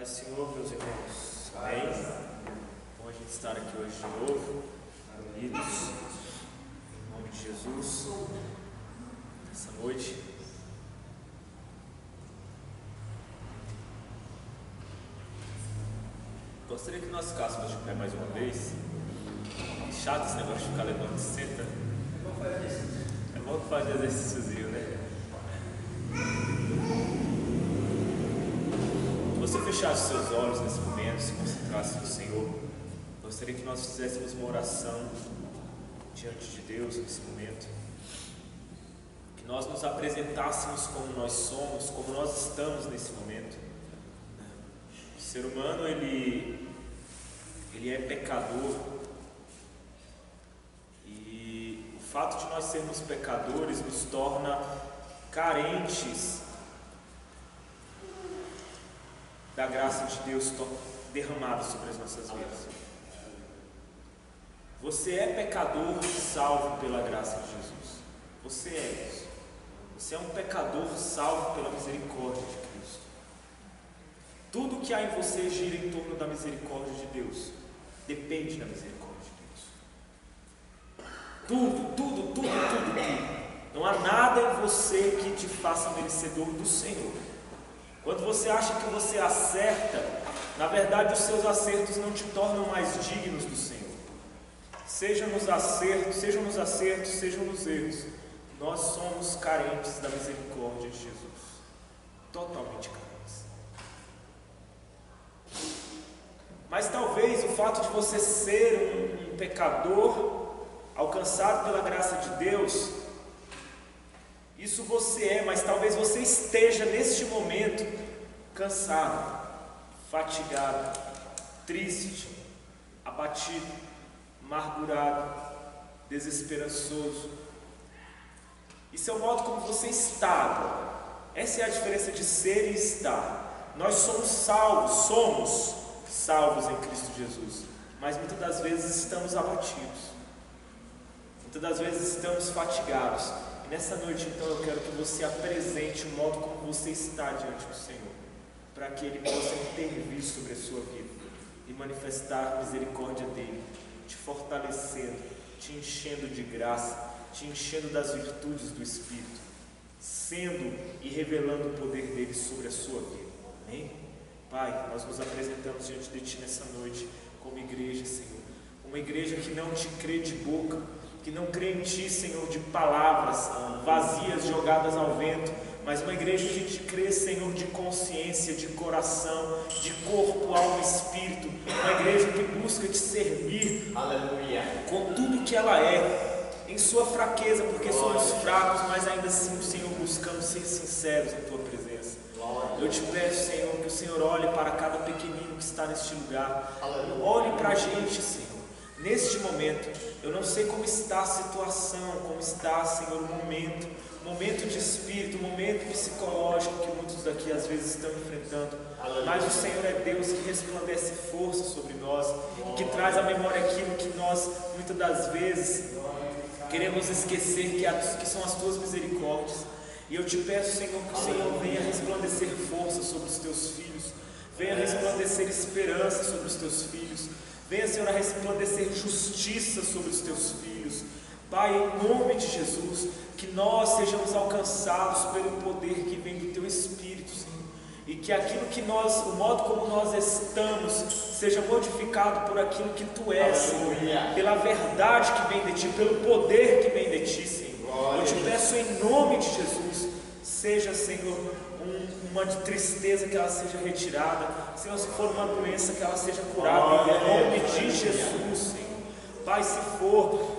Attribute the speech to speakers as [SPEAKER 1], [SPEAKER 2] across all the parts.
[SPEAKER 1] Senhor, meus irmãos. Amém? Bom a gente estar aqui hoje de novo, unidos, em nome de Jesus, nessa noite. Gostaria que nós ficássemos de pé mais uma vez. Chato esse negócio de ficar levando de senta. É bom fazer exercíciozinho, né? Se você fechasse seus olhos nesse momento, se concentrasse no Senhor, gostaria que nós fizéssemos uma oração diante de Deus nesse momento, que nós nos apresentássemos como nós somos, como nós estamos nesse momento. O ser humano, ele é pecador, e o fato de nós sermos pecadores nos torna carentes da graça de Deus derramada sobre as nossas vidas. Você é pecador salvo pela graça de Jesus. Você é isso. Você é um pecador salvo pela misericórdia de Cristo. Tudo que há em você gira em torno da misericórdia de Deus. Depende da misericórdia de Deus. Tudo. Não há nada em você que te faça merecedor do Senhor. Quando você acha que você acerta, na verdade os seus acertos não te tornam mais dignos do Senhor. Sejam nos acertos, sejam nos erros, nós somos carentes da misericórdia de Jesus. Totalmente carentes. Mas talvez o fato de você ser um pecador, alcançado pela graça de Deus, isso você é, mas talvez você esteja neste momento cansado, fatigado, triste, abatido, amargurado, desesperançoso. Isso é o modo como você está agora. Essa é a diferença de ser e estar. Nós somos salvos em Cristo Jesus, mas muitas das vezes estamos abatidos, muitas das vezes estamos fatigados. E nessa noite, então, eu quero que você apresente o modo como você está diante do Senhor, para que Ele possa intervir sobre a sua vida e manifestar a misericórdia dEle, te fortalecendo, te enchendo de graça, te enchendo das virtudes do Espírito, sendo e revelando o poder dEle sobre a sua vida. Amém? Pai, nós nos apresentamos diante de Ti nessa noite como igreja, Senhor, uma igreja que não te crê de boca, que não crê em Ti, Senhor, de palavras vazias jogadas ao vento, mas uma igreja que te crê, Senhor, de consciência, de coração, de corpo, alma e espírito, uma igreja que busca te servir, aleluia, com tudo que ela é, em sua fraqueza, porque somos fracos, mas ainda assim, Senhor, buscamos ser sinceros em Tua presença. Eu te peço, Senhor, que o Senhor olhe para cada pequenino que está neste lugar, olhe para a gente, Senhor. Neste momento, eu não sei como está a situação, como está, Senhor, o momento de espírito, momento psicológico que muitos daqui às vezes estão enfrentando, mas o Senhor é Deus que resplandece força sobre nós, que traz à memória aquilo que nós, muitas das vezes, queremos esquecer, que são as Tuas misericórdias. E eu te peço, Senhor, que o Senhor venha resplandecer força sobre os Teus filhos, venha resplandecer esperança sobre os Teus filhos, venha, Senhor, a resplandecer justiça sobre os Teus filhos. Pai, em nome de Jesus, que nós sejamos alcançados pelo poder que vem do Teu Espírito, Senhor, e que aquilo que nós, o modo como nós estamos, seja modificado por aquilo que Tu és, Senhor, pela verdade que vem de Ti, pelo poder que vem de Ti, Senhor. Eu te peço em nome de Jesus, seja, Senhor, uma tristeza, que ela seja retirada, Senhor, se for uma doença, que ela seja curada, em nome de Jesus, Senhor. Pai, se for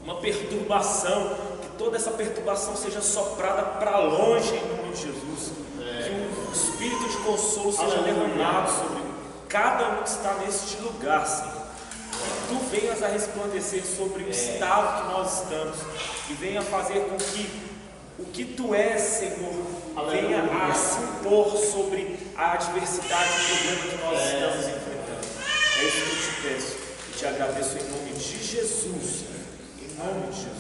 [SPEAKER 1] uma perturbação, que toda essa perturbação seja soprada para longe, em nome de Jesus, que o Espírito de consolo seja derramado sobre cada um que está neste lugar, Senhor. Que Tu venhas a resplandecer sobre o estado que nós estamos, e venha fazer com que o que Tu és, Senhor, venha a se impor sobre a adversidade e o problema que nós estamos enfrentando. É isso que eu te peço e te agradeço em nome de Jesus, em nome de Jesus.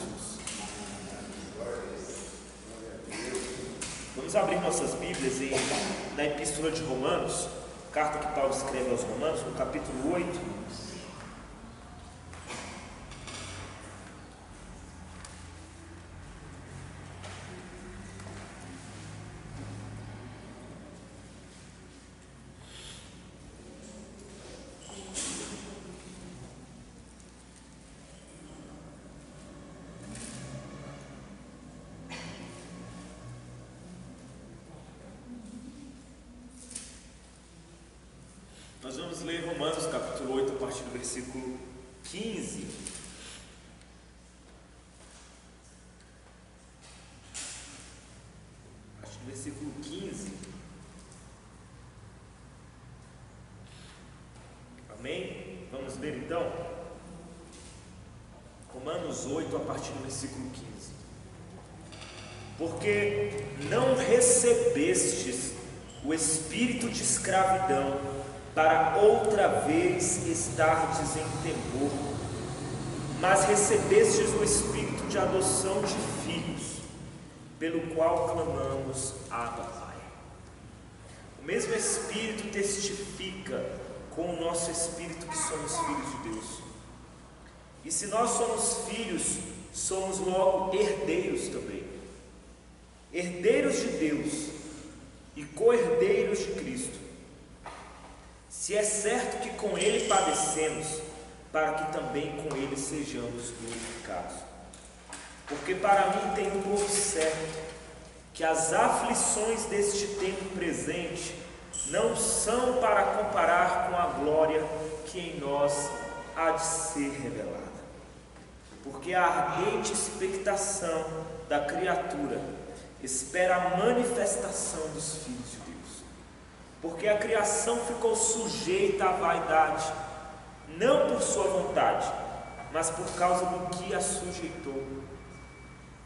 [SPEAKER 1] Vamos abrir nossas Bíblias na Epístola de Romanos, carta que Paulo escreve aos Romanos, no capítulo 8. Nós vamos ler Romanos capítulo 8 a partir do versículo 15. A partir do versículo 15. Amém? Vamos ler então? Romanos 8 a partir do versículo 15. Porque não recebestes o espírito de escravidão para outra vez estardes em temor, mas recebestes o espírito de adoção de filhos, pelo qual clamamos: Abba, Pai. O mesmo Espírito testifica com o nosso espírito que somos filhos de Deus. E se nós somos filhos, somos logo herdeiros também, herdeiros de Deus e co-herdeiros de Cristo, se é certo que com Ele padecemos, para que também com Ele sejamos glorificados. Porque para mim tenho por certo que as aflições deste tempo presente não são para comparar com a glória que em nós há de ser revelada. Porque a ardente expectação da criatura espera a manifestação dos filhos de Deus. Porque a criação ficou sujeita à vaidade, não por sua vontade, mas por causa do que a sujeitou,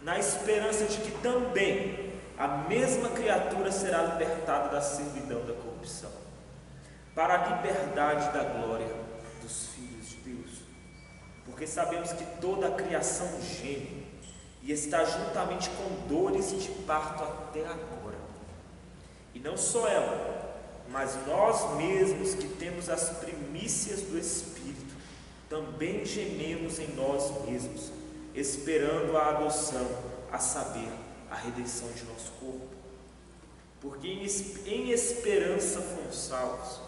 [SPEAKER 1] na esperança de que também a mesma criatura será libertada da servidão da corrupção, para a liberdade da glória dos filhos de Deus. Porque sabemos que toda a criação geme e está juntamente com dores de parto até agora. E não só ela, mas nós mesmos que temos as primícias do Espírito, também gememos em nós mesmos, esperando a adoção, a saber, a redenção de nosso corpo. Porque em esperança fomos salvos.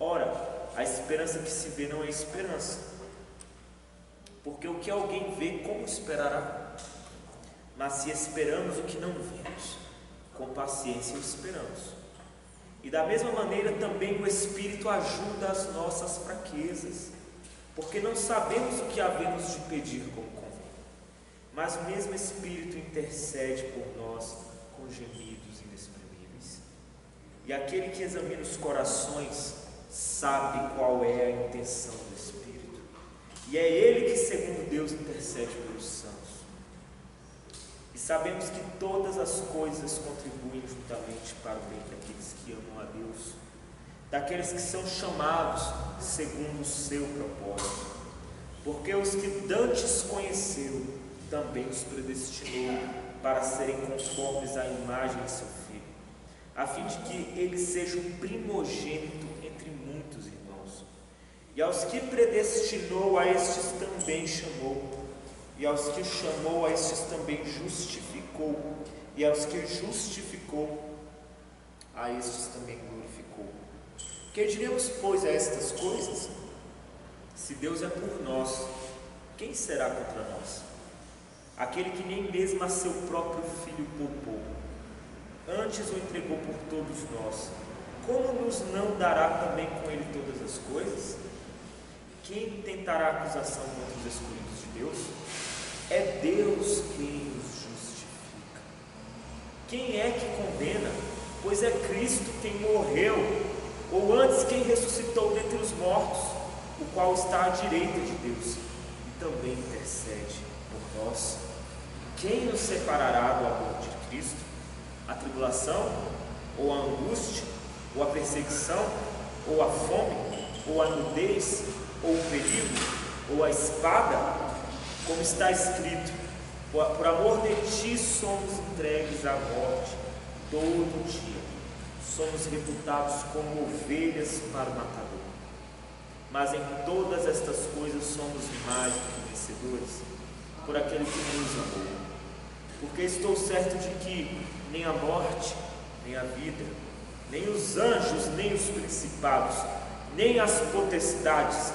[SPEAKER 1] Ora, a esperança que se vê não é esperança, porque o que alguém vê, como esperará? Mas se esperamos o que não vemos, com paciência o esperamos. E da mesma maneira também o Espírito ajuda as nossas fraquezas, porque não sabemos o que havemos de pedir como convém, mas o mesmo Espírito intercede por nós com gemidos inexprimíveis. E aquele que examina os corações sabe qual é a intenção do Espírito, e é Ele que, segundo Deus, intercede pelos santos. E sabemos que todas as coisas contribuem juntamente para o bem daqueles que amam a Deus, daqueles que são chamados segundo o seu propósito. Porque os que dantes conheceu, também os predestinou para serem conformes à imagem de seu Filho, a fim de que ele seja o primogênito entre muitos irmãos. E aos que predestinou, a estes também chamou. E aos que chamou, a estes também justificou. E aos que justificou, a estes também glorificou. Que diremos, pois, a estas coisas? Se Deus é por nós, quem será contra nós? Aquele que nem mesmo a seu próprio Filho poupou, antes o entregou por todos nós, como nos não dará também com ele todas as coisas? Quem tentará acusação contra os escolhidos de Deus? É Deus quem os justifica. Quem é que condena? Pois é Cristo quem morreu, ou antes quem ressuscitou dentre os mortos, o qual está à direita de Deus e também intercede por nós. Quem nos separará do amor de Cristo? A tribulação, ou a angústia, ou a perseguição, ou a fome, ou a nudez, ou o perigo, ou a espada? Como está escrito: por amor de ti somos entregues à morte todo dia. somos reputados como ovelhas para o matador. Mas em todas estas coisas somos mais do que vencedores, por aquele que nos amou. Porque estou certo de que nem a morte, nem a vida, nem os anjos, nem os principados, nem as potestades,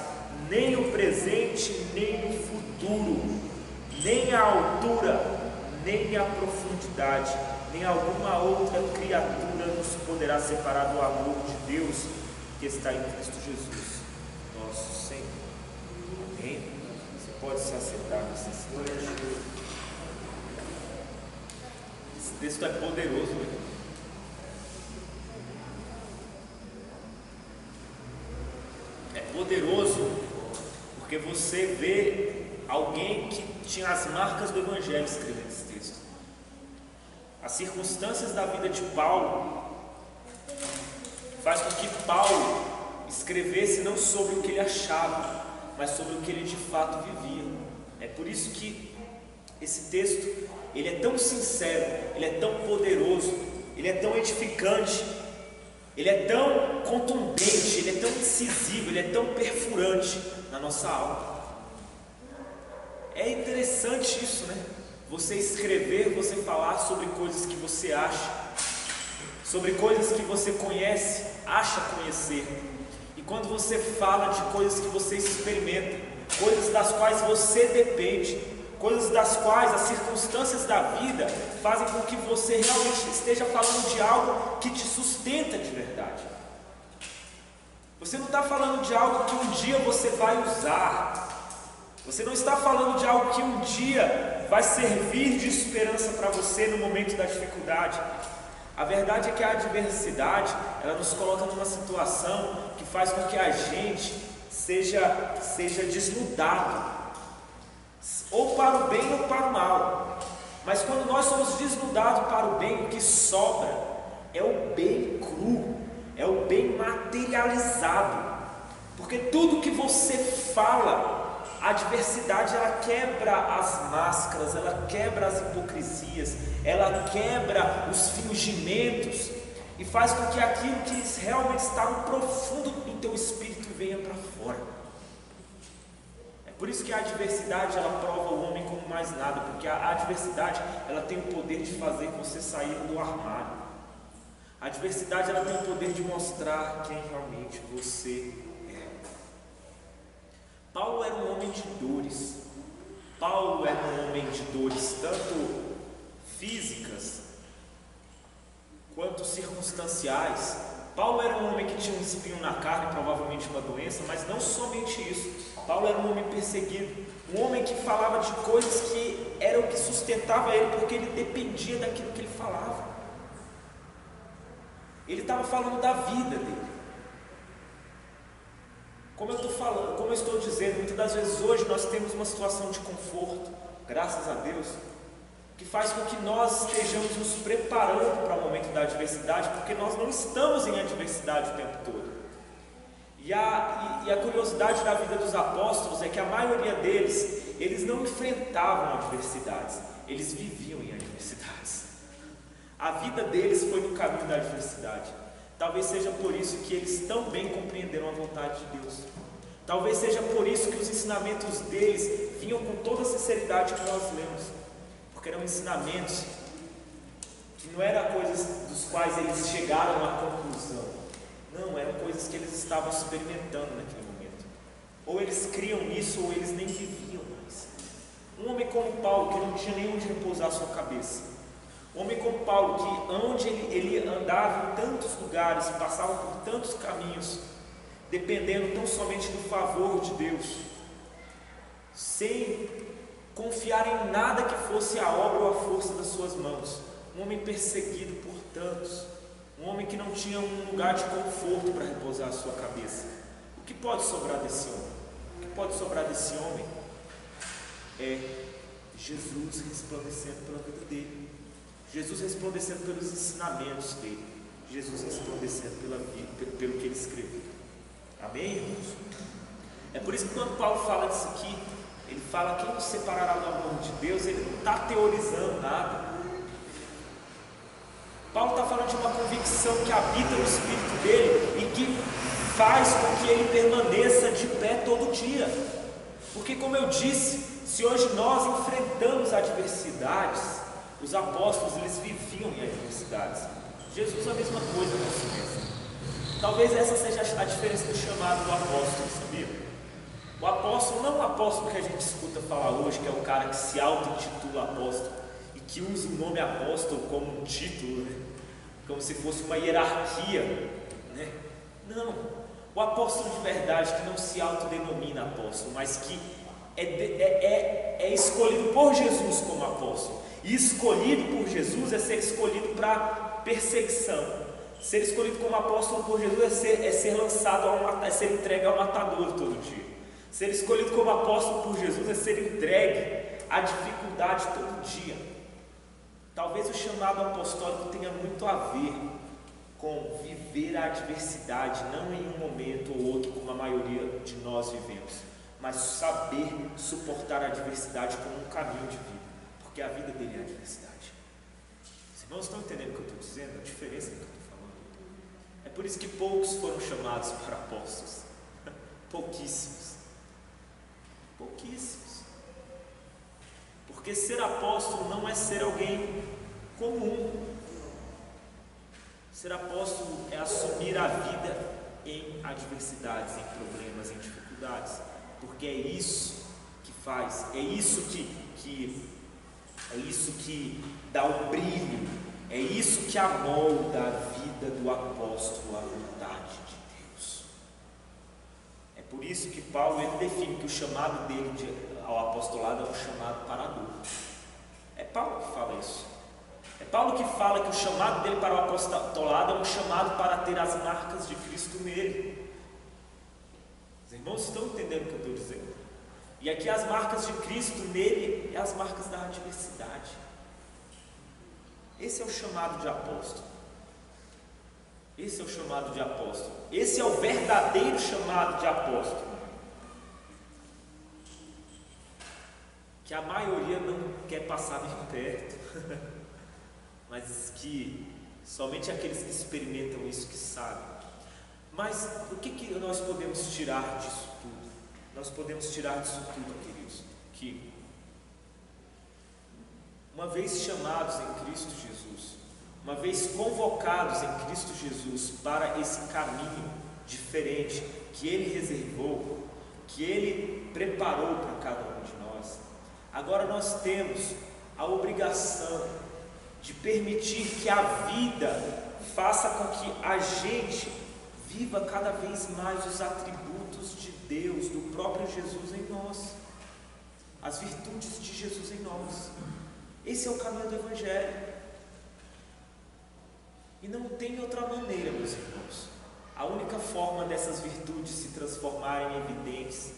[SPEAKER 1] nem o presente, nem o futuro, nem a altura, nem a profundidade, nem alguma outra criatura nos poderá separar do amor de Deus que está em Cristo Jesus, nosso Senhor. Amém? Você pode se assentar nesse instante. Esse texto é poderoso, né? É poderoso porque você vê alguém que tinha as marcas do Evangelho escrevendo esse texto. As circunstâncias da vida de Paulo faz com que Paulo escrevesse não sobre o que ele achava, mas sobre o que ele de fato vivia. É por isso que esse texto, ele é tão sincero, ele é tão poderoso, ele é tão edificante, ele é tão contundente, ele é tão incisivo, ele é tão perfurante na nossa alma. É interessante isso, né? Você escrever, você falar sobre coisas que você acha, sobre coisas que você conhece, acha conhecer. E quando você fala de coisas que você experimenta, coisas das quais você depende, coisas das quais as circunstâncias da vida fazem com que você realmente esteja falando de algo que te sustenta de verdade. Você não está falando de algo que um dia você vai usar. Você não está falando de algo que um dia vai servir de esperança para você no momento da dificuldade. A verdade é que a adversidade, ela nos coloca numa situação que faz com que a gente seja desnudado, ou para o bem ou para o mal. Mas quando nós somos desnudados para o bem, o que sobra é o bem cru, é o bem materializado. Porque tudo que você fala, a adversidade, ela quebra as máscaras, ela quebra as hipocrisias, ela quebra os fingimentos e faz com que aquilo que realmente está no profundo do teu espírito venha para fora. É por isso que a adversidade, ela prova o homem como mais nada, porque a adversidade, ela tem o poder de fazer você sair do armário. A adversidade, ela tem o poder de mostrar quem realmente você é. Paulo era um homem de dores. Paulo era um homem de dores, tanto físicas quanto circunstanciais. Paulo era um homem que tinha um espinho na carne, provavelmente uma doença, mas não somente isso. Paulo era um homem perseguido, um homem que falava de coisas que era o que sustentava ele, porque ele dependia daquilo que ele falava. Ele estava falando da vida dele. Como eu estou dizendo, muitas das vezes hoje nós temos uma situação de conforto, graças a Deus, que faz com que nós estejamos nos preparando para o momento da adversidade, porque nós não estamos em adversidade o tempo todo. E a curiosidade da vida dos apóstolos é que a maioria deles, eles não enfrentavam adversidades, eles viviam em adversidades. A vida deles foi no caminho da adversidade. Talvez seja por isso que eles tão bem compreenderam a vontade de Deus. Talvez seja por isso que os ensinamentos deles vinham com toda a sinceridade que nós lemos, porque eram ensinamentos que não eram coisas dos quais eles chegaram à conclusão. Não, eram coisas que eles estavam experimentando naquele momento. Ou eles criam nisso, ou eles nem viviam mais. Um homem como Paulo, que não tinha nem onde repousar a sua cabeça. Um homem como Paulo, que onde ele andava em tantos lugares, passava por tantos caminhos, dependendo tão somente do favor de Deus, sem confiar em nada que fosse a obra ou a força das suas mãos. Um homem perseguido por tantos, um homem que não tinha um lugar de conforto para repousar a sua cabeça. O que pode sobrar desse homem? O que pode sobrar desse homem é Jesus resplandecendo pela vida dele, Jesus resplandecendo pelos ensinamentos dele, Jesus resplandecendo pelo que ele escreveu. Amém, irmãos? É por isso que quando Paulo fala disso aqui, ele fala: quem nos separará do amor de Deus? Ele não está teorizando nada. Paulo está falando falando de uma convicção que habita no espírito dele e que faz com que ele permaneça de pé todo dia. Porque, como eu disse, se hoje nós enfrentamos adversidades, os apóstolos eles viviam em adversidades. Jesus a mesma coisa nesse mês. Talvez essa seja a diferença do chamado do apóstolo, sabia? O apóstolo não é o apóstolo que a gente escuta falar hoje, que é o cara que se auto-intitula apóstolo e que usa o nome apóstolo como um título, né? Como se fosse uma hierarquia, né? Não, o apóstolo de verdade que não se autodenomina apóstolo, mas que é escolhido por Jesus como apóstolo. E escolhido por Jesus é ser escolhido para perseguição. Ser escolhido como apóstolo por Jesus é ser lançado, é ser entregue ao matador todo dia. Ser escolhido como apóstolo por Jesus é ser entregue à dificuldade todo dia. Talvez o chamado apostólico tenha muito a ver com viver a adversidade, não em um momento ou outro como a maioria de nós vivemos, mas saber suportar a adversidade como um caminho de vida, porque a vida dele é a adversidade. Os irmãos estão entendendo o que eu estou dizendo? A diferença do que eu estou falando? É por isso que poucos foram chamados para apóstolos. Pouquíssimos. Pouquíssimos. Porque ser apóstolo não é ser alguém comum. Ser apóstolo é assumir a vida em adversidades, em problemas, em dificuldades. Porque é isso que faz, é isso que dá o brilho, é isso que amolda a vida do apóstolo à vontade de Deus. É por isso que Paulo ele define que o chamado dele ao apostolado é um chamado para a dor. É Paulo que fala isso. É Paulo que fala que o chamado dele para o apostolado é um chamado para ter as marcas de Cristo nele. Os irmãos estão entendendo o que eu estou dizendo? E aqui as marcas de Cristo nele é as marcas da adversidade. Esse é o chamado de apóstolo. Esse é o chamado de apóstolo. Esse é o verdadeiro chamado de apóstolo. Que a maioria não quer passar bem perto, mas que somente aqueles que experimentam isso que sabem. Mas o que nós podemos tirar disso tudo? Nós podemos tirar disso tudo, queridos, que uma vez chamados em Cristo Jesus, uma vez convocados em Cristo Jesus para esse caminho diferente que Ele reservou, que Ele preparou para cada um de nós, agora nós temos a obrigação de permitir que a vida faça com que a gente viva cada vez mais os atributos de Deus, do próprio Jesus em nós, as virtudes de Jesus em nós. Esse é o caminho do Evangelho. E não tem outra maneira, meus irmãos. A única forma dessas virtudes se transformarem evidentes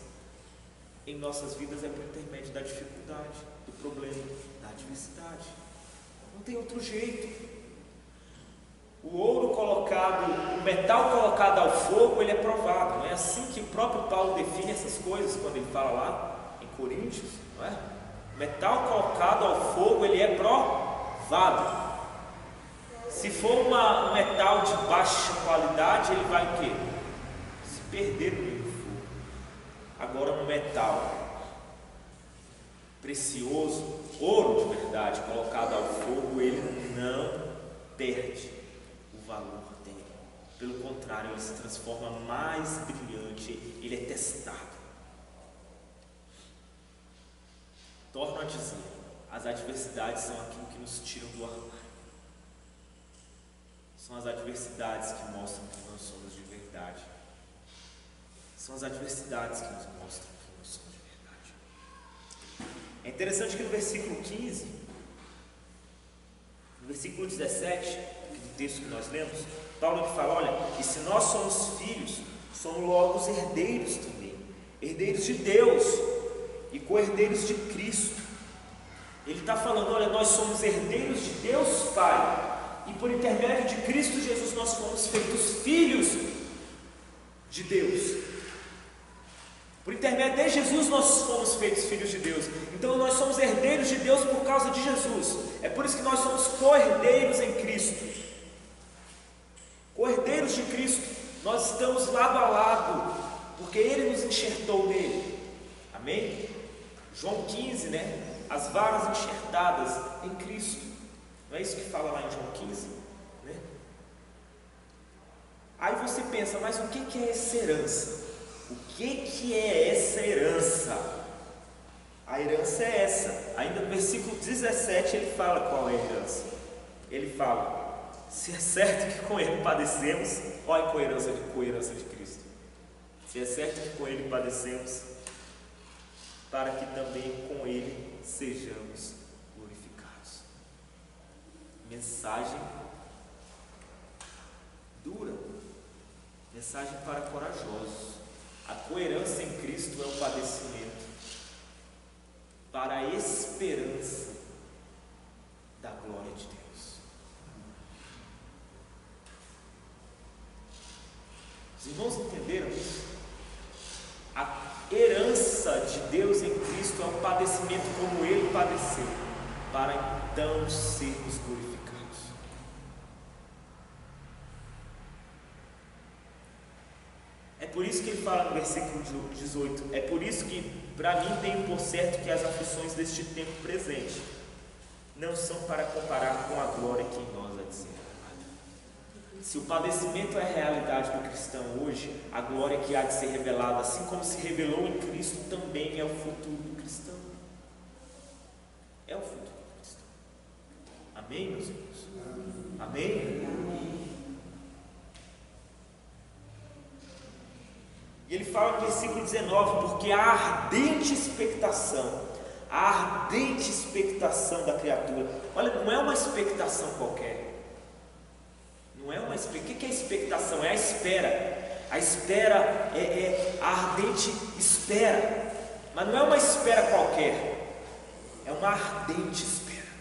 [SPEAKER 1] em nossas vidas é por intermédio da dificuldade, do problema, da adversidade. Não tem outro jeito. O ouro colocado, o metal colocado ao fogo, ele é provado. Não é assim que o próprio Paulo define essas coisas quando ele fala lá em Coríntios, não é? O metal colocado ao fogo, ele é provado. Se for um metal de baixa qualidade, ele vai o quê? Se perder no meio do fogo. Agora um metal precioso, ouro de verdade, colocado ao fogo, ele não perde o valor dele. Pelo contrário, ele se transforma mais brilhante, ele é testado. Torno a dizer, as adversidades são aquilo que nos tiram do armário. São as adversidades que mostram que nós somos de verdade. São as adversidades que nos mostram que nós somos de verdade. É interessante que no versículo 15, no versículo 17, do texto que nós lemos, Paulo fala, olha, e se nós somos filhos, somos logo os herdeiros também, herdeiros de Deus e co-herdeiros de Cristo. Ele está falando, olha, nós somos herdeiros de Deus Pai, e por intermédio de Cristo Jesus nós fomos feitos filhos de Deus. Por intermédio de Jesus nós fomos feitos filhos de Deus. Então nós somos herdeiros de Deus por causa de Jesus. É por isso que nós somos co-herdeiros em Cristo. nós estamos lado a lado, porque Ele nos enxertou nele. Amém? João 15, né? As varas enxertadas em Cristo. Não é isso que fala lá em João 15? Né? Aí você pensa, mas o que é essa herança? O que é essa herança? A herança é essa. Ainda no versículo 17 ele fala qual é a herança. Ele fala: se é certo que com Ele padecemos, olha a coerência de Cristo. Se é certo que com Ele padecemos, para que também com Ele sejamos glorificados. Mensagem dura, mensagem para corajosos. A coerência em Cristo é o padecimento para a esperança da glória de Deus. Os irmãos entenderam isso? A herança de Deus em Cristo é um padecimento como Ele padeceu, para então sermos glorificados. É por isso que ele fala no versículo 18: é por isso que para mim tenho por certo que as aflições deste tempo presente não são para comparar com a glória que em nós há de ser revelada. Se o padecimento é a realidade do cristão hoje, a glória que há de ser revelada, assim como se revelou em Cristo, também é o futuro do cristão. É o futuro do cristão. Amém, meus irmãos? Amém? E ele fala no versículo 19: porque a ardente expectação da criatura, olha, não é uma expectação qualquer, não é uma expectação. O que é expectação? É a espera. A espera é a ardente espera, mas não é uma espera qualquer, é uma ardente espera,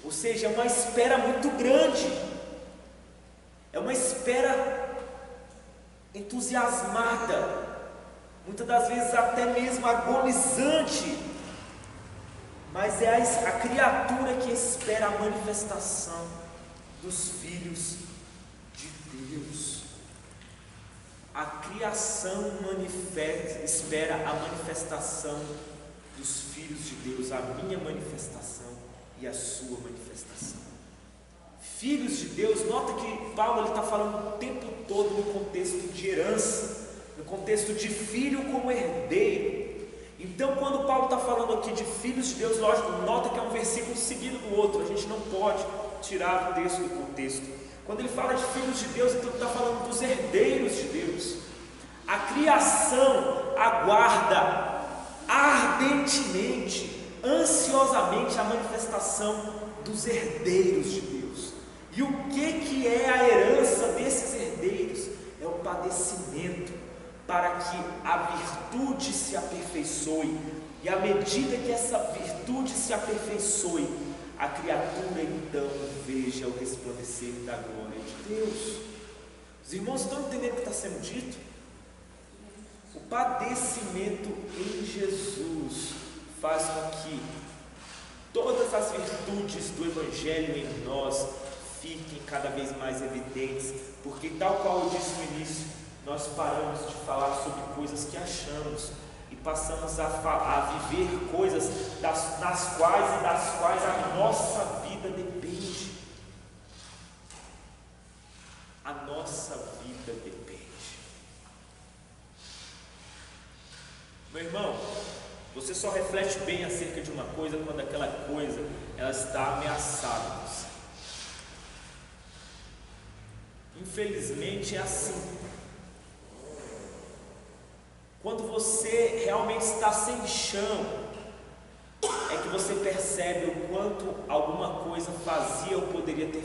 [SPEAKER 1] ou seja, é uma espera muito grande, é uma espera entusiasmada, muitas das vezes até mesmo agonizante, mas é a criatura que espera a manifestação dos filhos de Deus. A criação espera a manifestação dos filhos de Deus, a minha manifestação e a sua manifestação. Filhos de Deus, nota que Paulo está falando o tempo todo no contexto de herança, no contexto de filho como herdeiro. Então, quando Paulo está falando aqui de filhos de Deus, lógico, nota que é um versículo seguido do outro, a gente não pode tirar o texto do contexto. Quando ele fala de filhos de Deus, então ele está falando dos herdeiros de Deus. A criação aguarda ardentemente, ansiosamente a manifestação dos herdeiros de Deus. E o que é a herança desses herdeiros? É o padecimento, para que a virtude se aperfeiçoe. E à medida que essa virtude se aperfeiçoe, a criatura então veja o resplandecer da glória de Deus. Os irmãos estão entendendo o que está sendo dito? O padecimento em Jesus faz com que todas as virtudes do Evangelho em nós fiquem cada vez mais evidentes, porque tal qual eu disse no início, nós paramos de falar sobre coisas que achamos e passamos a viver coisas das quais a nossa vida depende. A nossa vida depende. Meu irmão, você só reflete bem acerca de uma coisa quando aquela coisa ela está ameaçada em você. Infelizmente é assim. Quando você realmente está sem chão, é que você percebe o quanto alguma coisa fazia ou poderia ter,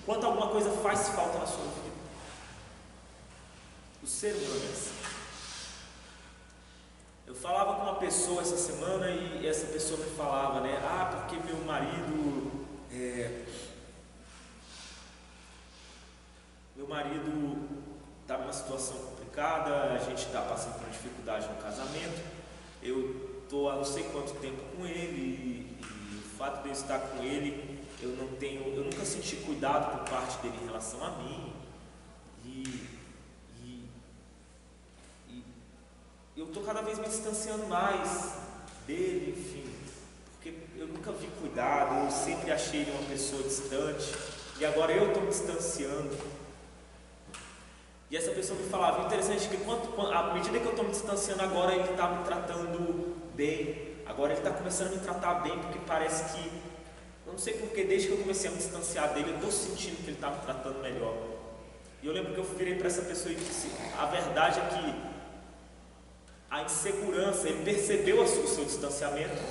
[SPEAKER 1] quanto alguma coisa faz falta na sua vida. O ser humano é assim. Eu falava com uma pessoa essa semana e essa pessoa me falava, né? Porque meu marido está numa situação complicada, a gente está passando por uma dificuldade no casamento, eu estou há não sei quanto tempo com ele, e o fato de eu estar com ele, eu nunca senti cuidado por parte dele em relação a mim, e eu estou cada vez me distanciando mais dele, enfim, porque eu nunca vi cuidado, eu sempre achei ele uma pessoa distante, e agora eu estou me distanciando. E essa pessoa me falava, interessante que à medida que eu estou me distanciando agora, ele está me tratando bem, agora ele está começando a me tratar bem, porque parece que, eu não sei porque, desde que eu comecei a me distanciar dele, eu estou sentindo que ele está me tratando melhor. E eu lembro que eu virei para essa pessoa e disse, a verdade é que a insegurança, ele percebeu o seu distanciamento,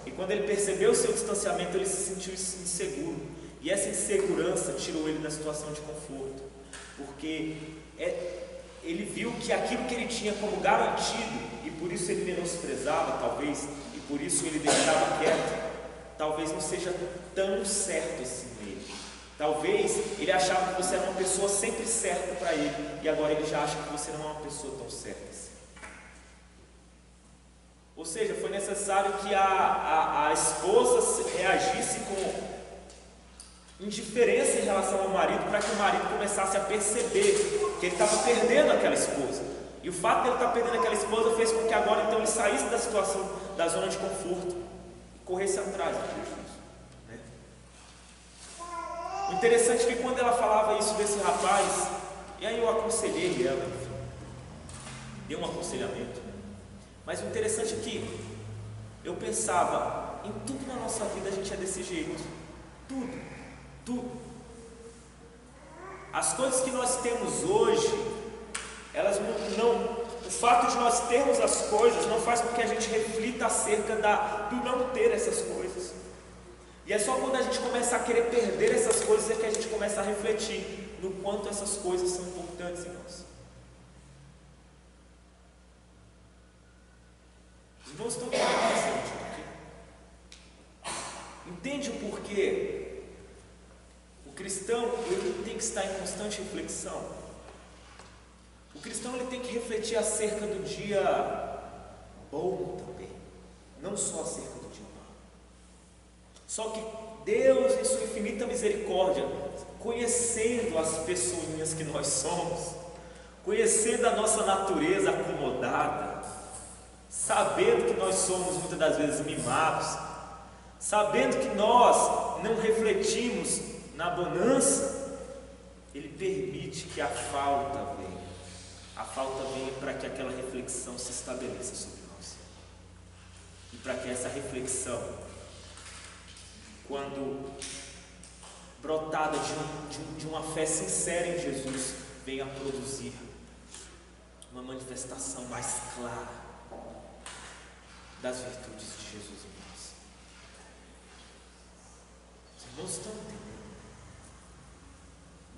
[SPEAKER 1] e quando ele percebeu o seu distanciamento, ele se sentiu inseguro, e essa insegurança tirou ele da situação de conforto, porque ele viu que aquilo que ele tinha como garantido, e por isso ele menosprezava talvez, e por isso ele deixava quieto, talvez não seja tão certo assim nele. Talvez ele achava que você era uma pessoa sempre certa para ele, e agora ele já acha que você não é uma pessoa tão certa assim. Ou seja, foi necessário que a esposa reagisse com indiferença em relação ao marido, para que o marido começasse a perceber que ele estava perdendo aquela esposa. E o fato de ele estar perdendo aquela esposa fez com que agora então ele saísse da situação, da zona de conforto, e corresse atrás do prejuízo, né? O interessante é que quando ela falava isso desse rapaz, e aí eu aconselhei ela, enfim, dei um aconselhamento, mas o interessante é que eu pensava, em tudo na nossa vida a gente é desse jeito, tudo. As coisas que nós temos hoje, elas não, o fato de nós termos as coisas não faz com que a gente reflita acerca do não ter essas coisas. E é só quando a gente começa a querer perder essas coisas é que a gente começa a refletir no quanto essas coisas são importantes em nós. Os irmãos estão presentes aqui. Entende o porquê? O cristão, ele tem que estar em constante reflexão. O cristão, ele tem que refletir acerca do dia bom também, não só acerca do dia mau. Só que Deus, em sua infinita misericórdia, conhecendo as pessoinhas que nós somos, conhecendo a nossa natureza acomodada, sabendo que nós somos muitas das vezes mimados, sabendo que nós não refletimos na bonança, Ele permite que a falta venha. A falta venha para que aquela reflexão se estabeleça sobre nós. E para que essa reflexão, quando brotada de uma fé sincera em Jesus, venha a produzir uma manifestação mais clara das virtudes de Jesus em nós. Os irmãos estão entendendo?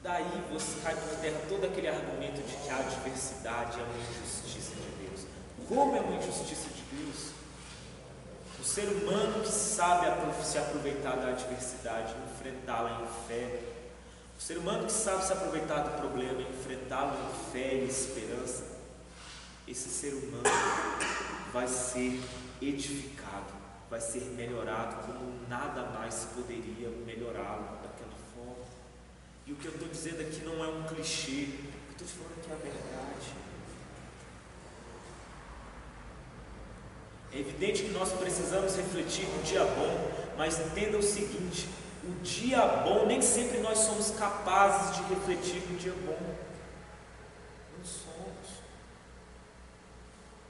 [SPEAKER 1] Daí você cai por terra todo aquele argumento de que a adversidade é uma injustiça de Deus. Como é uma injustiça de Deus? O ser humano que sabe se aproveitar da adversidade, enfrentá-la em fé. O ser humano que sabe se aproveitar do problema, enfrentá-lo em fé e esperança. Esse ser humano vai ser edificado, vai ser melhorado como nada mais poderia melhorá-lo daquela forma. E o que eu estou dizendo aqui não é um clichê, eu estou falando que é a verdade. É evidente que nós precisamos refletir no dia bom, mas entenda o seguinte: o dia bom, nem sempre nós somos capazes de refletir no dia bom. Não somos.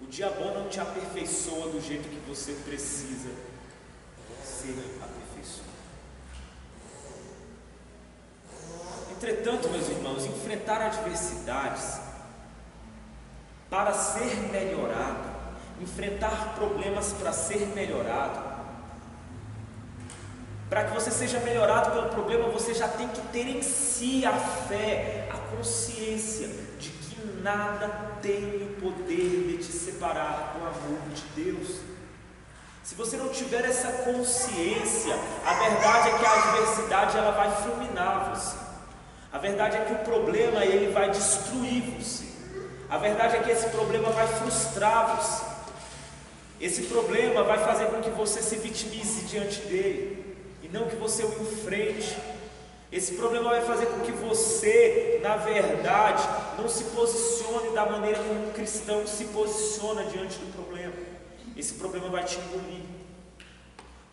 [SPEAKER 1] O dia bom não te aperfeiçoa do jeito que você precisa ser aperfeiçoado. Entretanto, meus irmãos, enfrentar adversidades para ser melhorado, enfrentar problemas para ser melhorado, para que você seja melhorado pelo problema, você já tem que ter em si a fé, a consciência de que nada tem o poder de te separar do amor de Deus. Se você não tiver essa consciência, a verdade é que a adversidade ela vai fulminar você. A verdade é que o problema ele vai destruir você. A verdade é que esse problema vai frustrar você. Esse problema vai fazer com que você se vitimize diante dele. E não que você o enfrente. Esse problema vai fazer com que você, na verdade, não se posicione da maneira como um cristão se posiciona diante do problema. Esse problema vai te engolir.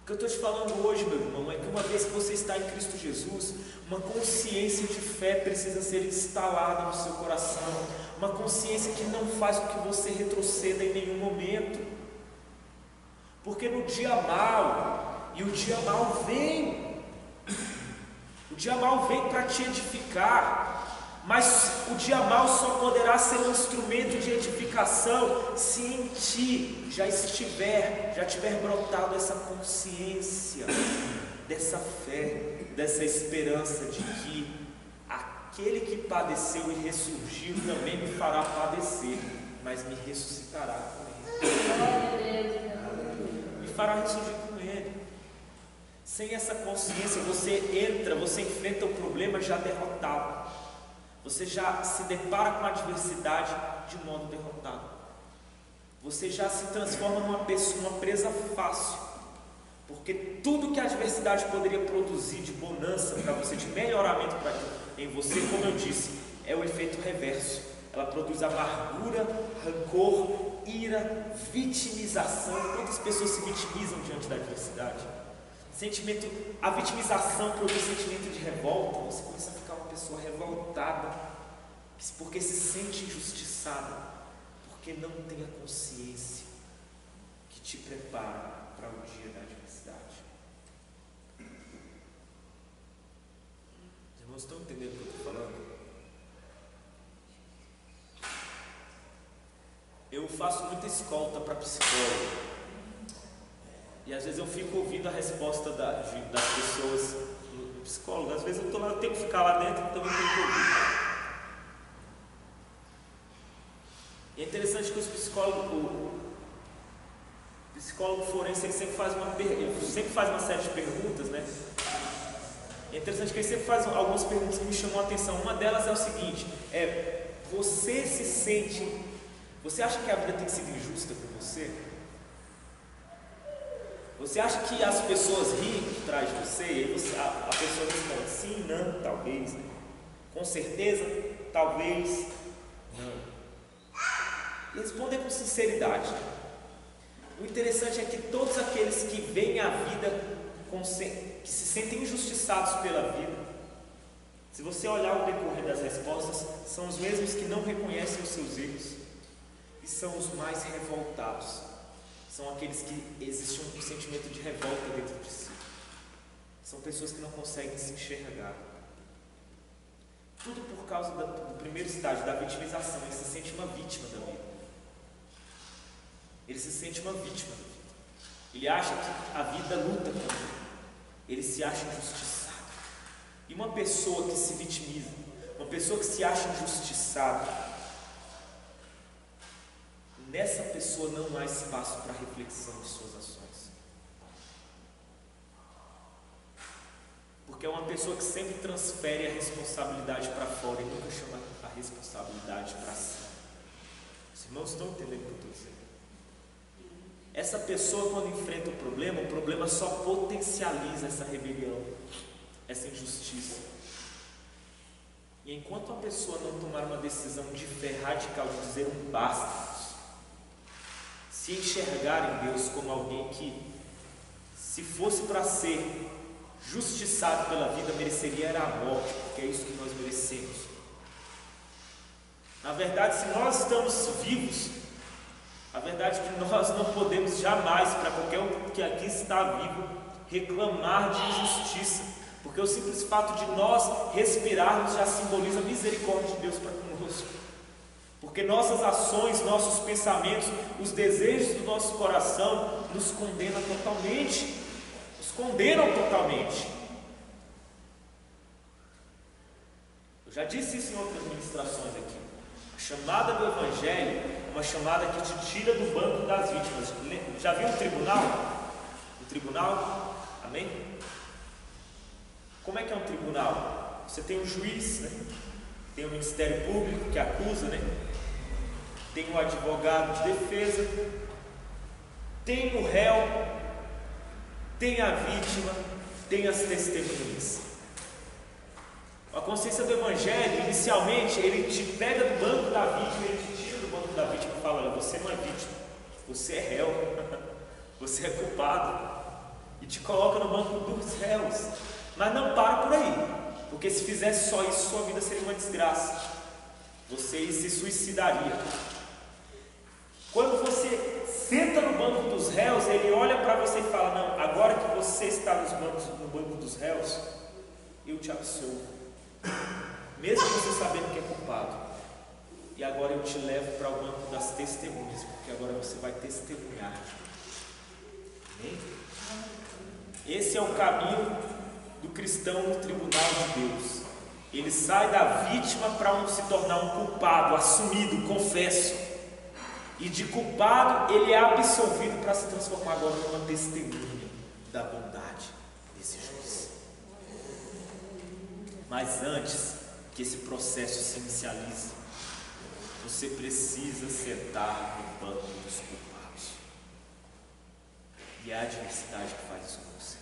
[SPEAKER 1] O que eu estou te falando hoje, meu irmão, é que uma vez que você está em Cristo Jesus, uma consciência de fé precisa ser instalada no seu coração. Uma consciência que não faz com que você retroceda em nenhum momento. Porque no dia mau, e o dia mau vem, o dia mau vem para te edificar, mas o dia mau só poderá ser um instrumento de edificação se em ti já tiver brotado essa consciência, dessa fé, dessa esperança de que aquele que padeceu e ressurgiu também me fará padecer, mas me ressuscitará com ele. Me fará ressurgir com ele. Sem essa consciência, você enfrenta o problema já derrotado. Você já se depara com a adversidade de modo derrotado. Você já se transforma numa presa fácil. Porque tudo que a adversidade poderia produzir de bonança para você, de melhoramento em você, como eu disse, é o efeito reverso. Ela produz amargura, rancor, ira, vitimização. Quantas pessoas se vitimizam diante da adversidade? A vitimização produz sentimento de revolta. Você começa a ficar uma pessoa revoltada, porque se sente injustiçada, porque não tem a consciência que te prepara para o dia da adversidade. Os irmãos estão entendendo o que eu estou falando? Eu faço muita escolta para psicólogo. E às vezes eu fico ouvindo a resposta das pessoas no psicólogo. Às vezes eu tenho que ficar lá dentro e também tenho que ouvir. E é interessante que o psicólogo forense ele sempre faz uma série de perguntas, né? É interessante que ele sempre faz algumas perguntas que me chamam a atenção. Uma delas é o seguinte: você acha que a vida tem sido injusta com você? Você acha que as pessoas riem por trás de você? E aí a pessoa responde sim, não, talvez. Com certeza, talvez, não. E responder com sinceridade. O interessante é que todos aqueles que veem a vida, que se sentem injustiçados pela vida, se você olhar o decorrer das respostas, são os mesmos que não reconhecem os seus erros e são os mais revoltados. São aqueles que existe um sentimento de revolta dentro de si. São pessoas que não conseguem se enxergar. Tudo por causa do primeiro estágio, da vitimização. Ele se sente uma vítima da vida. Ele se sente uma vítima da vida. Ele acha que a vida luta contra ele. Ele se acha injustiçado. E uma pessoa que se vitimiza, uma pessoa que se acha injustiçada, nessa pessoa não há espaço para reflexão de suas ações. Porque é uma pessoa que sempre transfere a responsabilidade para fora e nunca chama a responsabilidade para si. Os irmãos estão entendendo o que eu estou dizendo? Essa pessoa, quando enfrenta o problema só potencializa essa rebelião, essa injustiça. E enquanto a pessoa não tomar uma decisão de fé radical, de dizer um basta, se enxergar em Deus como alguém que, se fosse para ser justiçado pela vida, mereceria era a morte, porque é isso que nós merecemos. Na verdade, se nós estamos vivos, a verdade é que nós não podemos jamais, para qualquer um que aqui está vivo, reclamar de injustiça, porque o simples fato de nós respirarmos já simboliza a misericórdia de Deus para conosco. Porque nossas ações, nossos pensamentos, os desejos do nosso coração nos condenam totalmente. Nos condenam totalmente. Eu já disse isso em outras ministrações aqui. A chamada do Evangelho é uma chamada que te tira do banco das vítimas. Já viu um tribunal? Um tribunal? Amém? Como é que é um tribunal? Você tem um juiz, né? Tem o Ministério Público que acusa, né? Tem o advogado de defesa, tem o réu, tem a vítima, tem as testemunhas. A consciência do Evangelho, inicialmente, ele te pega do banco da vítima, ele te tira do banco da vítima e fala: olha, você não é vítima, você é réu, você é culpado, e te coloca no banco dos réus. Mas não para por aí, porque se fizesse só isso, sua vida seria uma desgraça, você se suicidaria. Quando você senta no banco dos réus, ele olha para você e fala: não, agora que você está no banco dos réus, eu te absolvo, mesmo você sabendo que é culpado, e agora eu te levo para o banco das testemunhas, porque agora você vai testemunhar. Amém? Esse é o caminho do cristão no tribunal de Deus. Ele sai da vítima para se tornar um culpado, assumido, confesso. E de culpado ele é absolvido para se transformar agora numa testemunha da bondade desse juiz. Mas antes que esse processo se inicialize, você precisa sentar no banco dos culpados. E é a adversidade que faz isso com você.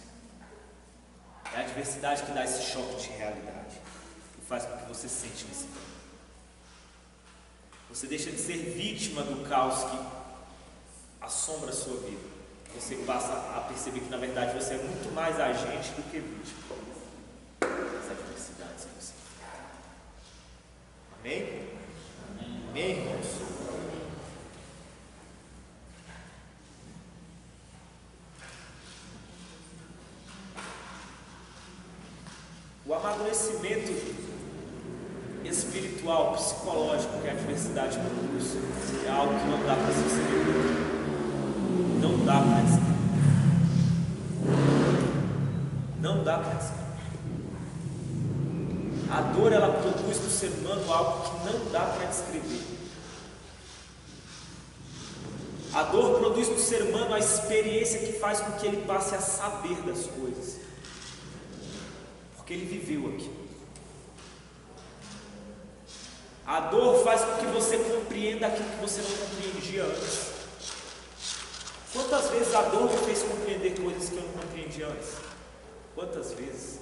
[SPEAKER 1] É a adversidade que dá esse choque de realidade e faz com que você sente nesse banco. Você deixa de ser vítima do caos que assombra a sua vida. Você passa a perceber que na verdade você é muito mais agente do que vítima das adversidades que você tem. Amém? Amém, irmãos? O amadurecimento espiritual, psicológico que a adversidade produz é algo que não dá para se descrever. Não dá para descrever. Não dá para descrever. A dor, ela produz no ser humano algo que não dá para descrever. A dor produz no ser humano a experiência que faz com que ele passe a saber das coisas, porque ele viveu aqui. A dor faz com que você compreenda aquilo que você não compreendia antes. Quantas vezes a dor me fez compreender coisas que eu não compreendia antes? Quantas vezes?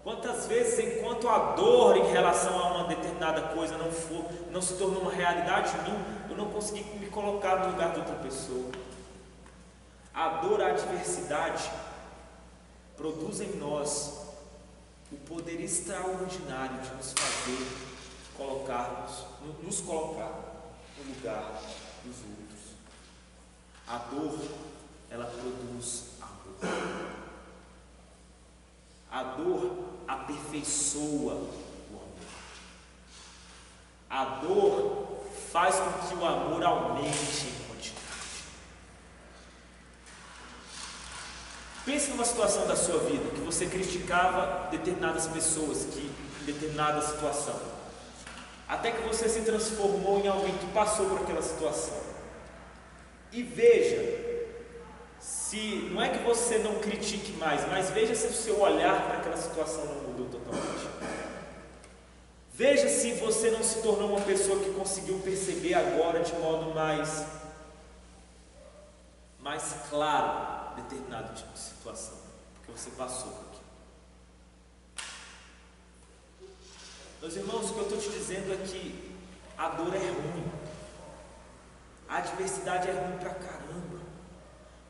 [SPEAKER 1] Quantas vezes, enquanto a dor em relação a uma determinada coisa não se tornou uma realidade em mim, eu não consegui me colocar no lugar de outra pessoa. A dor, a adversidade produz em nós o poder extraordinário de nos fazer nos colocar no lugar dos outros. A dor, ela produz amor. A dor aperfeiçoa o amor. A dor faz com que o amor aumente em quantidade. Pense numa situação da sua vida que você criticava determinadas pessoas em determinada situação, até que você se transformou em alguém que passou por aquela situação. E veja se, não é que você não critique mais, mas veja se o seu olhar para aquela situação não mudou totalmente. Veja se você não se tornou uma pessoa que conseguiu perceber agora de modo mais claro determinado tipo de situação, porque você passou por aquilo. Meus irmãos, o que eu estou te dizendo é que a dor é ruim, a adversidade é ruim pra caramba,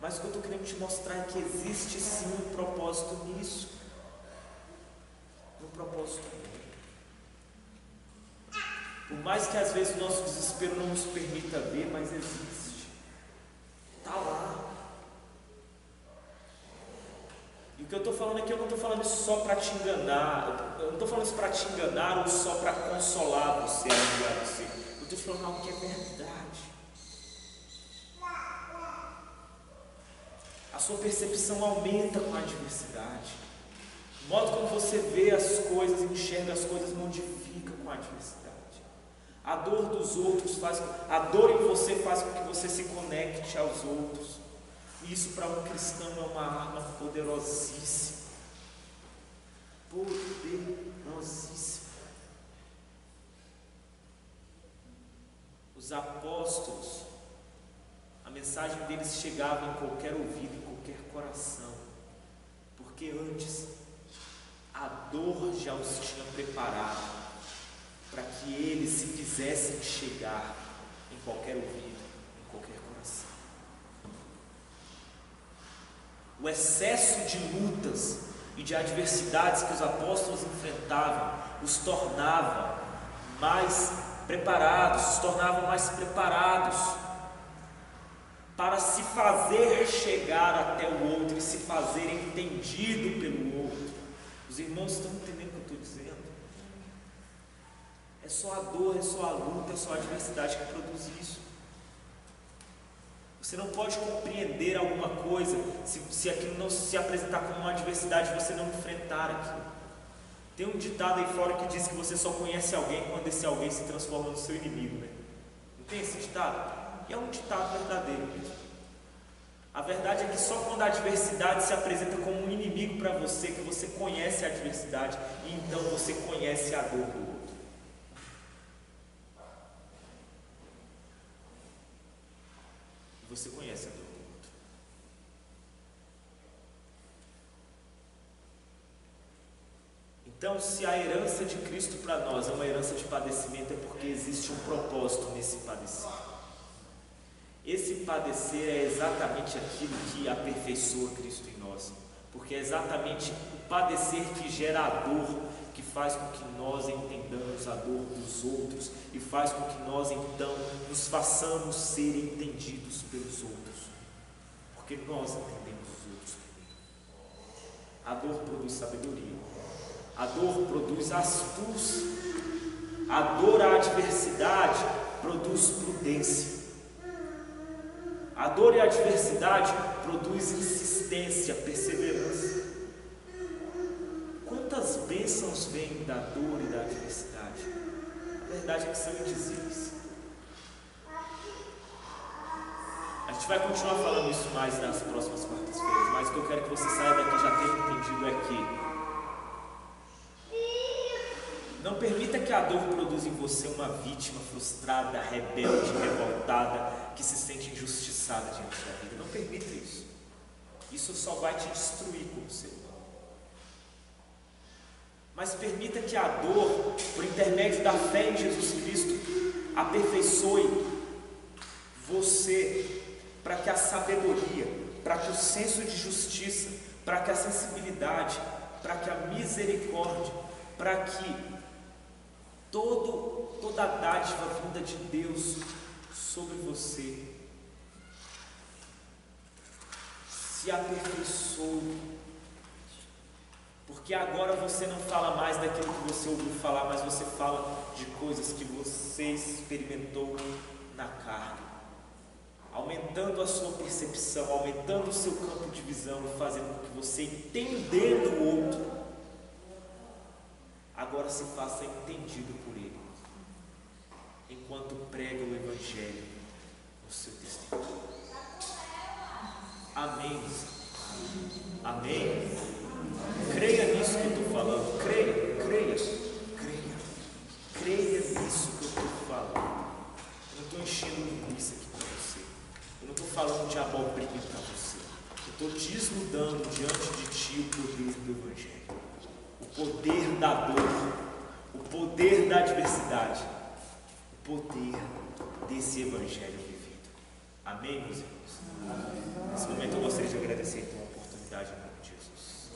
[SPEAKER 1] mas o que eu estou querendo te mostrar é que existe sim um propósito nisso, um propósito bom. Por mais que às vezes o nosso desespero não nos permita ver, mas existe, está lá. E o que eu estou falando aqui, eu não estou falando isso só para te enganar, eu não estou falando isso para te enganar ou só para consolar você, aliviar você. Eu estou te falando algo que é verdade. A sua percepção aumenta com a adversidade. O modo como você vê as coisas, enxerga as coisas, modifica com a adversidade. A dor dos outros a dor em você faz com que você se conecte aos outros. E isso para um cristão é uma arma poderosíssima. Poderosíssima. Os apóstolos, a mensagem deles chegava em qualquer ouvido, em qualquer coração. Porque antes a dor já os tinha preparado para que eles se fizessem chegar em qualquer ouvido, em qualquer coração. O excesso de lutas e de adversidades que os apóstolos enfrentavam os tornava mais preparados, para se fazer chegar até o outro e se fazer entendido pelo outro. Os irmãos estão entendendo o que eu estou dizendo? É só a dor, é só a luta, é só a adversidade que produz isso. Você não pode compreender alguma coisa se aquilo não se apresentar como uma adversidade, você não enfrentar aquilo. Tem um ditado aí fora que diz que você só conhece alguém quando esse alguém se transforma no seu inimigo, né? Não tem esse ditado? E é um ditado verdadeiro mesmo. A verdade é que só quando a adversidade se apresenta como um inimigo para você, que você conhece a adversidade, e então você conhece a dor do outro. Você conhece a dor do outro. Então, se a herança de Cristo para nós é uma herança de padecimento, é porque existe um propósito nesse padecer. Esse padecer é exatamente aquilo que aperfeiçoa Cristo em nós, porque é exatamente o padecer que gera a dor, que faz com que nós entendamos a dor dos outros e faz com que nós então nos façamos ser entendidos pelos outros, porque nós entendemos os outros primeiro. A dor produz sabedoria, a dor produz astúcia, a dor, a adversidade produz prudência. A dor e a adversidade produz insistência, perseverança. Quantas bênçãos vêm da dor e da adversidade? A verdade é que são indizíveis. A gente vai continuar falando isso mais nas próximas quartas-feiras, mas o que eu quero que você saia daqui já tendo entendido é que não permita que a dor produza em você uma vítima frustrada, rebelde, revoltada, que se sente injustiçada diante da vida. Não permita isso. Isso só vai te destruir como ser humano. Mas permita que a dor, por intermédio da fé em Jesus Cristo, aperfeiçoe você, para que a sabedoria, para que o senso de justiça, para que a sensibilidade, para que a misericórdia, para que toda a dádiva vinda de Deus sobre você se aperfeiçoe, porque agora você não fala mais daquilo que você ouviu falar, mas você fala de coisas que você experimentou na carne, aumentando a sua percepção, aumentando o seu campo de visão e fazendo com que você, entendendo o outro, agora se faça entendido por ele, enquanto prega o Evangelho no seu testemunho. Amém? Amém? Creia nisso que eu estou falando. Creia nisso que eu estou falando. Eu não estou enchendo linguiça aqui para você. Eu não estou falando de abobrinha para você. Eu estou desnudando diante de ti o poder do Evangelho. O poder da dor, o poder da adversidade, o poder desse Evangelho vivido. Amém, meus irmãos? Nesse momento eu gostaria de agradecer então a oportunidade em nome de Jesus.